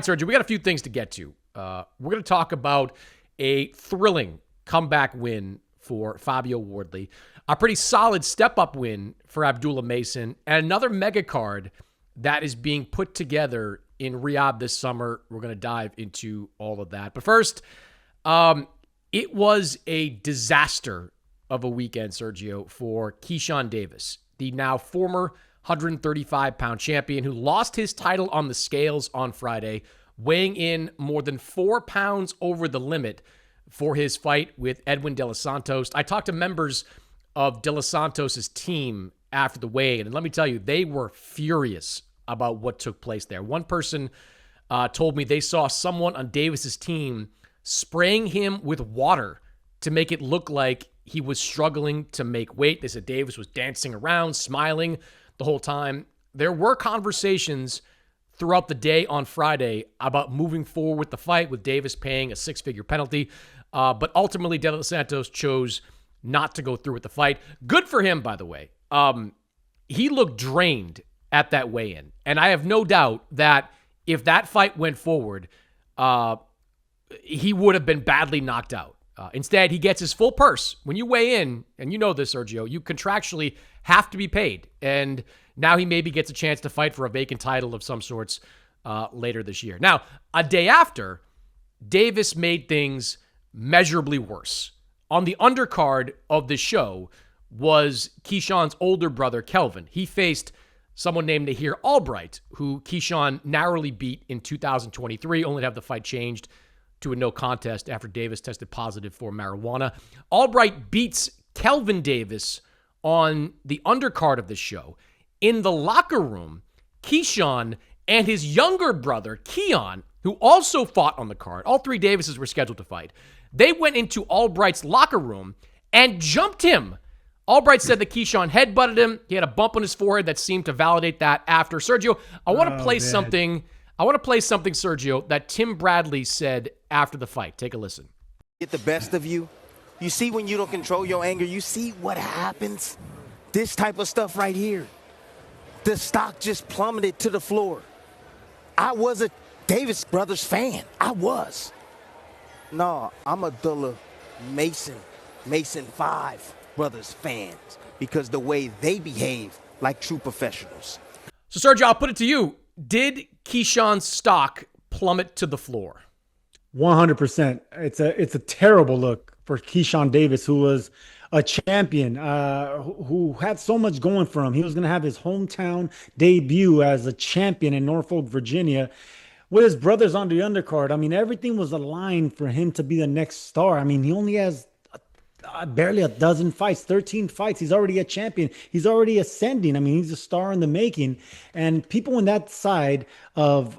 Sergio, we got a few things to get to. We're going to talk about a thrilling comeback win for Fabio Wardley, a pretty solid step-up win for Abdullah Mason, and another mega card that is being put together in Riyadh this summer. We're going to dive into all of that. But first, it was a disaster of a weekend, Sergio, for Keyshawn Davis, the now former 135-pound champion who lost his title on the scales on Friday, weighing in more than 4 pounds over the limit for his fight with Edwin De Los Santos. I talked to members of De Los Santos' team after the weigh-in, and let me tell you, they were furious about what took place there. One person told me they saw someone on Davis's team spraying him with water to make it look like he was struggling to make weight. They said Davis was dancing around, smiling the whole time. There were conversations throughout the day on Friday about moving forward with the fight, with Davis paying a 6-figure penalty. But ultimately, De Los Santos chose not to go through with the fight. Good for him, by the way. He looked drained at that weigh-in. And I have no doubt that if that fight went forward, he would have been badly knocked out. Instead, he gets his full purse. When you weigh in, and you know this, Sergio, you contractually have to be paid. And now he maybe gets a chance to fight for a vacant title of some sorts later this year. Now, a day after, Davis made things measurably worse. On the undercard of the show was Keyshawn's older brother, Kelvin. He faced someone named Nahir Albright, who Keyshawn narrowly beat in 2023, only to have the fight changed to a no contest after Davis tested positive for marijuana. Albright beats Kelvin Davis on the undercard of the show. In the locker room, Keyshawn and his younger brother, Keon, who also fought on the card, all three Davises were scheduled to fight, they went into Albright's locker room and jumped him. Albright said that Keyshawn headbutted him. He had a bump on his forehead that seemed to validate that after. Sergio, I want to play something. I want to play something, Sergio, that Tim Bradley said after the fight. Take a listen. Get the best of you. You see when you don't control your anger, you see what happens? This type of stuff right here. The stock just plummeted to the floor. I was a Davis Brothers fan. I was. No, I'm a Abdullah Mason 5 Brothers fans because the way they behave like true professionals. So, Sergio, I'll put it to you. Did Keyshawn's stock plummet to the floor? 100%. It's a terrible look for Keyshawn Davis, who was a champion, who had so much going for him. He was going to have his hometown debut as a champion in Norfolk, Virginia, with his brothers on the undercard. I mean, everything was aligned for him to be the next star. I mean, he only has barely a dozen fights, 13 fights. He's already a champion. He's already ascending. I mean, he's a star in the making. And people on that side of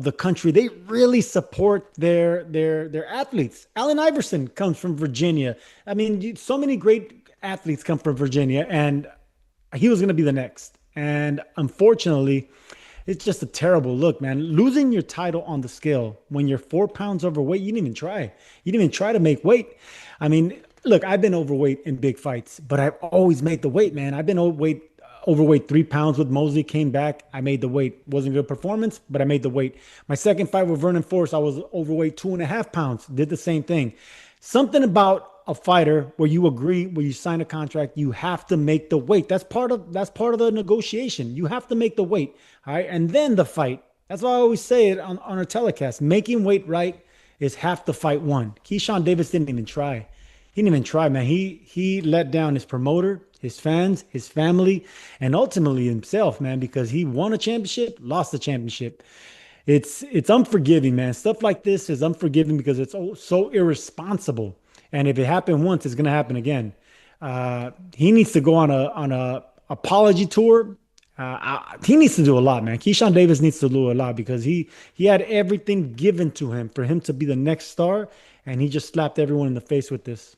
the country, they really support their athletes. Allen Iverson comes from Virginia. I mean, so many great athletes come from Virginia, and he was going to be the next. And unfortunately, it's just a terrible look, man. Losing your title on the scale when you're 4 pounds overweight, you didn't even try. You didn't even try to make weight. I mean, look, I've been overweight in big fights, but I've always made the weight, man. I've been overweight 3 pounds with Mosley, came back. I made the weight. Wasn't a good performance, but I made the weight. My second fight with Vernon Forrest, I was overweight 2.5 pounds. Did the same thing. Something about a fighter where you agree, where you sign a contract, you have to make the weight. That's part of the negotiation. You have to make the weight. All right. And then the fight. That's why I always say it on our telecast. Making weight right is half the fight won. Keyshawn Davis didn't even try. He didn't even try, man. He let down his promoter, his fans, his family, and ultimately himself, man, because he won a championship, lost the championship. It's unforgiving, man. Stuff like this is unforgiving because it's so irresponsible. And if it happened once, it's going to happen again. He needs to go on a apology tour. He needs to do a lot, man. Keyshawn Davis needs to do a lot because he had everything given to him for him to be the next star, and he just slapped everyone in the face with this.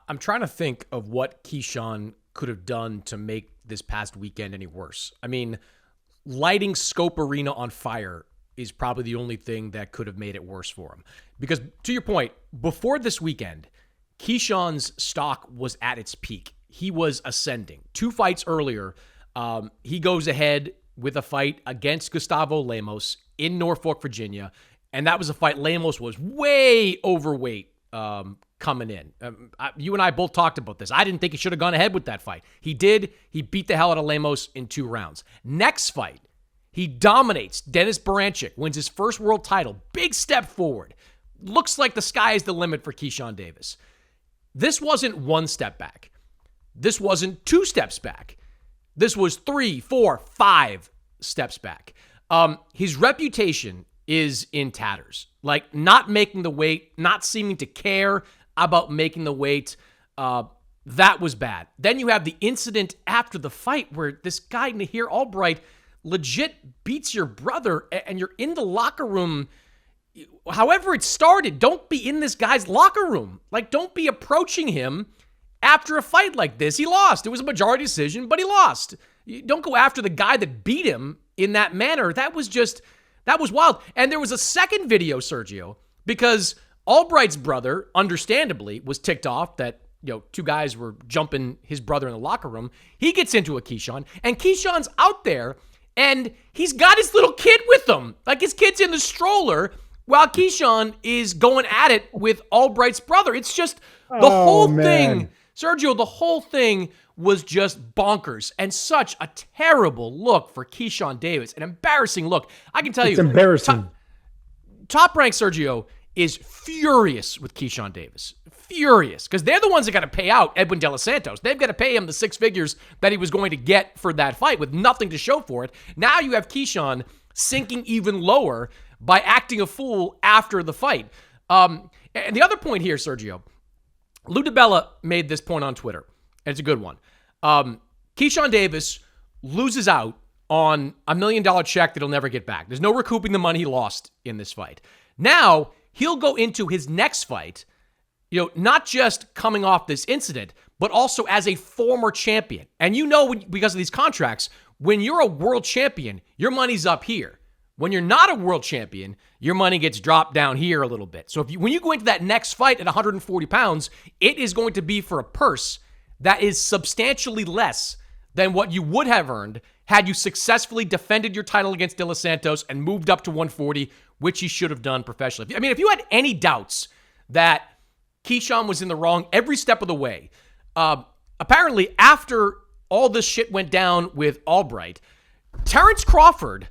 I'm trying to think of what Keyshawn could have done to make this past weekend any worse. I mean, lighting Scope Arena on fire is probably the only thing that could have made it worse for him. Because to your point, before this weekend, Keyshawn's stock was at its peak. He was ascending. 2 fights earlier, he goes ahead with a fight against Gustavo Lemos in Norfolk, Virginia. And that was a fight. Lemos was way overweight coming in. You and I both talked about this. I didn't think he should have gone ahead with that fight. He did. He beat the hell out of Lemos in 2 rounds. Next fight, he dominates Denis Baranchyk, wins his first world title. Big step forward. Looks like the sky is the limit for Keyshawn Davis. This wasn't 1 step back. This wasn't 2 steps back. This was 3, 4, 5 steps back. His reputation is in tatters. Like, not making the weight, not seeming to care about making the weight. That was bad. Then you have the incident after the fight where this guy, Nahir Albright, legit beats your brother, and you're in the locker room. However it started, don't be in this guy's locker room. Like, don't be approaching him after a fight like this. He lost. It was a majority decision, but he lost. You don't go after the guy that beat him in that manner. That was wild. And there was a second video, Sergio, because Albright's brother, understandably, was ticked off that, 2 guys were jumping his brother in the locker room. He gets into a Keyshawn, and Keyshawn's out there, and he's got his little kid with him. Like, his kid's in the stroller while Keyshawn is going at it with Albright's brother. It's just the whole thing. Sergio, the whole thing was just bonkers and such a terrible look for Keyshawn Davis. An embarrassing look. I can tell you. It's embarrassing. Top Rank Sergio is furious with Keyshawn Davis. Furious. Because they're the ones that got to pay out Edwin De Los Santos. They've got to pay him the 6 figures that he was going to get for that fight with nothing to show for it. Now you have Keyshawn sinking even lower by acting a fool after the fight. And the other point here, Sergio, Lou DiBella made this point on Twitter, and it's a good one. Keyshawn Davis loses out on $1 million check that he'll never get back. There's no recouping the money he lost in this fight. Now, he'll go into his next fight, not just coming off this incident, but also as a former champion. And because of these contracts, when you're a world champion, your money's up here. When you're not a world champion, your money gets dropped down here a little bit. So when you go into that next fight at 140 pounds, it is going to be for a purse that is substantially less than what you would have earned had you successfully defended your title against De Los Santos and moved up to 140, which he should have done professionally. I mean, if you had any doubts that Keyshawn was in the wrong every step of the way, apparently after all this shit went down with Albright, Terrence Crawford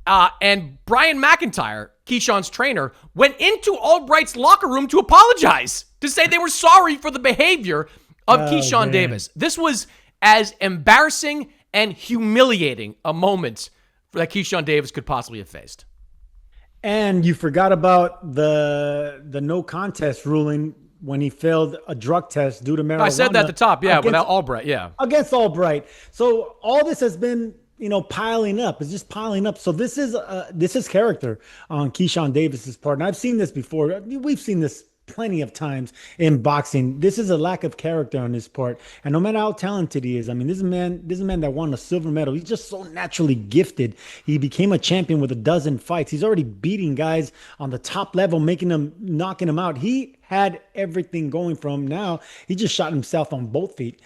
and Brian McIntyre, Keyshawn's trainer, went into Albright's locker room to apologize, to say they were sorry for the behavior of Keyshawn Davis. This was as embarrassing and humiliating a moment that Keyshawn Davis could possibly have faced. And you forgot about the no contest ruling when he failed a drug test due to marijuana. I said that at the top, without Albright, against Albright. So all this has been, piling up. It's just piling up. So this is character on Keyshawn Davis's part. And I've seen this before. We've seen this plenty of times in boxing. This is a lack of character on his part. And no matter how talented he is, I mean, this is a man that won a silver medal. He's just so naturally gifted. He became a champion with 12 fights. He's already beating guys on the top level, knocking them out. He had everything going for him. Now he just shot himself on both feet.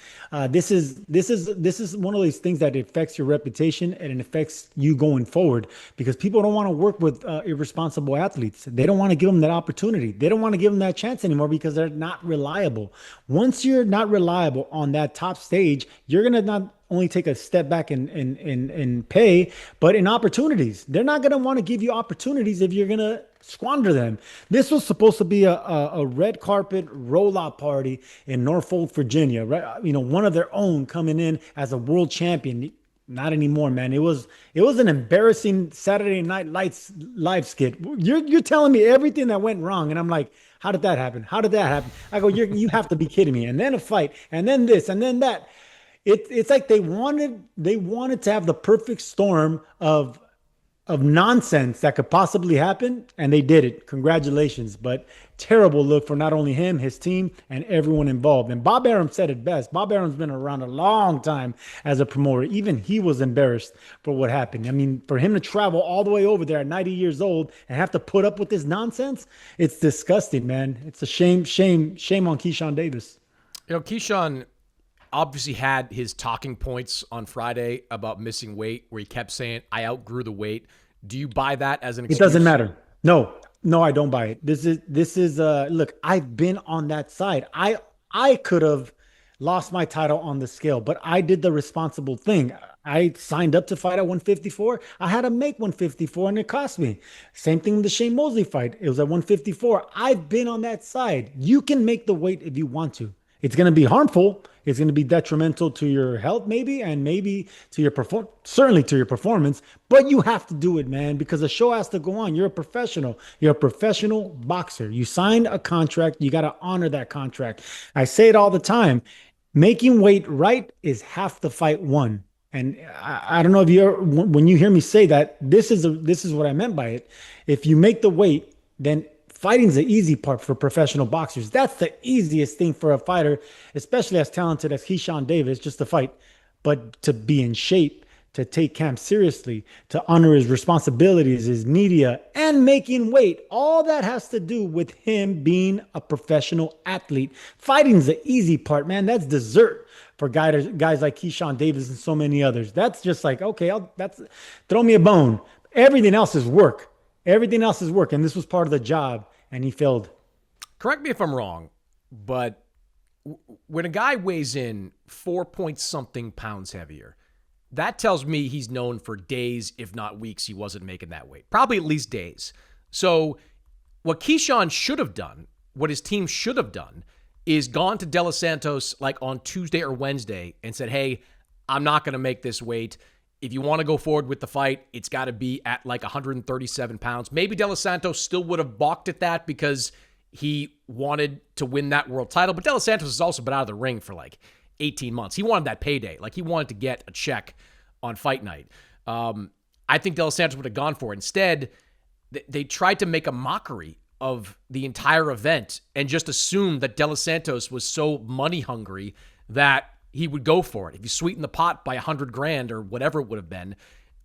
This is one of these things that affects your reputation and it affects you going forward, because people don't want to work with irresponsible athletes. They don't want to give them that opportunity. They don't want to give them that chance anymore because they're not reliable. Once you're not reliable on that top stage, you're gonna not only take a step back in pay, but in opportunities. They're not going to want to give you opportunities if you're going to squander them. This was supposed to be a red carpet rollout party in Norfolk, Virginia, right? One of their own coming in as a world champion. Not anymore, man. It was an embarrassing Saturday Night Lights live skit. You're telling me everything that went wrong, and I'm like, how did that happen? How did that happen? I go, you have to be kidding me. And then a fight, and then this, and then that. It's like they wanted to have the perfect storm of nonsense that could possibly happen, and they did it. Congratulations. But terrible look for not only him, his team, and everyone involved. And Bob Arum said it best. Bob Arum's been around a long time as a promoter. Even he was embarrassed for what happened. I mean, for him to travel all the way over there at 90 years old and have to put up with this nonsense, it's disgusting, man. It's a shame on Keyshawn Davis. Keyshawn obviously had his talking points on Friday about missing weight, where he kept saying, I outgrew the weight. Do you buy that as an It excuse? doesn't matter. No, no, I don't buy it. This is look, I've been on that side. I could have lost my title on the scale, but I did the responsible thing. I signed up to fight at 154. I had to make 154 and it cost me. Same thing with the Shane Mosley fight. It was at 154. I've been on that side. You can make the weight if you want to. It's going to be harmful. It's going to be detrimental to your health, maybe, and maybe to your certainly to your performance. But you have to do it, man, because the show has to go on. You're a professional. You're a professional boxer. You signed a contract. You got to honor that contract. I say it all the time. Making weight right is half the fight won. And I don't know if when you hear me say that, this is what I meant by it. If you make the weight, then fighting's the easy part for professional boxers. That's the easiest thing for a fighter, especially as talented as Keyshawn Davis, just to fight. But to be in shape, to take camp seriously, to honor his responsibilities, his media, and making weight, all that has to do with him being a professional athlete. Fighting's the easy part, man. That's dessert for guys like Keyshawn Davis and so many others. That's just like, okay, throw me a bone. Everything else is work. Everything else is work. And this was part of the job, and he failed. Correct me if I'm wrong, but when a guy weighs in 4-point-something pounds heavier, that tells me he's known for days, if not weeks, he wasn't making that weight. Probably at least days. So what Keyshawn should have done, what his team should have done, is gone to De Los Santos like on Tuesday or Wednesday and said, hey, I'm not going to make this weight. If you want to go forward with the fight, it's got to be at like 137 pounds. Maybe De Los Santos still would have balked at that because he wanted to win that world title. But De Los Santos has also been out of the ring for like 18 months. He wanted that payday. Like he wanted to get a check on fight night. I think De Los Santos would have gone for it. Instead, they tried to make a mockery of the entire event and just assumed that De Los Santos was so money hungry that he would go for it. If you sweeten the pot by $100,000 or whatever it would have been,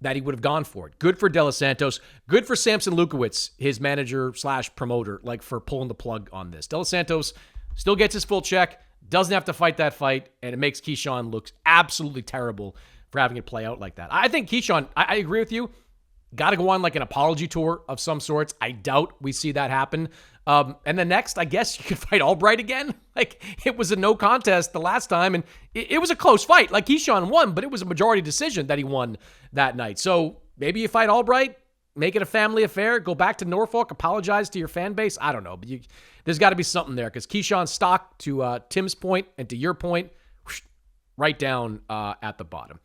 that he would have gone for it. Good for De Los Santos. Good for Samson Lukowicz, his manager / promoter, like for pulling the plug on this. De Los Santos still gets his full check, doesn't have to fight that fight, and it makes Keyshawn look absolutely terrible for having it play out like that. I think Keyshawn, I agree with you, got to go on like an apology tour of some sorts. I doubt we see that happen. And then next, I guess you could fight Albright again. Like, it was a no contest the last time, and it was a close fight. Like, Keyshawn won, but it was a majority decision that he won that night. So maybe you fight Albright, make it a family affair, go back to Norfolk, apologize to your fan base. I don't know, but there's got to be something there because Keyshawn's stock, to Tim's point and to your point, right down at the bottom.